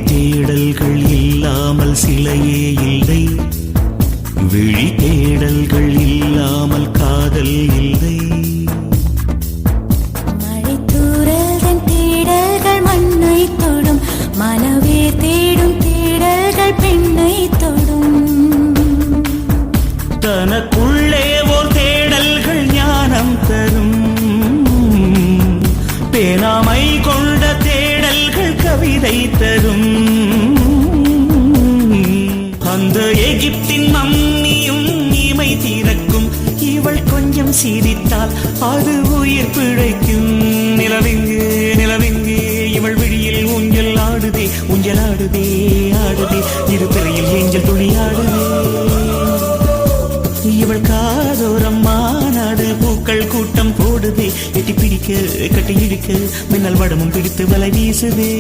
தேடல்கள் இல்லாமல் சிலையே இல்லை, விழி தேடல்கள் இல்லாமல் காதல் இல்லை. மழை தூறல் தேடல்கள் மண்ணை தொடும், மனவே தேடும் தேடல்கள் பெண்ணை தொடும். தனக்குள்ளே ஓர் தேடல்கள் ஞானம் தரும், பேனாமை கொண்ட தேடல்கள் கவிதை தரும். அந்த எகிப்தின் மம்மியும் இமை திறக்கும், இவள் கொஞ்சம் சிரித்தால் அது உயிர் பிழைக்கும். நிலவெங்கு நிலவெங்கு இவள் விழியில் ஊஞ்சல் ஆடுதே, ஊஞ்சல் ஆடுதே ஆடுதே, இரு பிறையில் ஏஞ்சல் துளி ஆடுதே. இவள் காதோரம் மாநாடு பூக்கள் கூட்டம் போடுதே, எட்டி பிடிக்க கட்டி இழுக்க மின்னல் வடமும் பிடித்து வலை வீசுதே.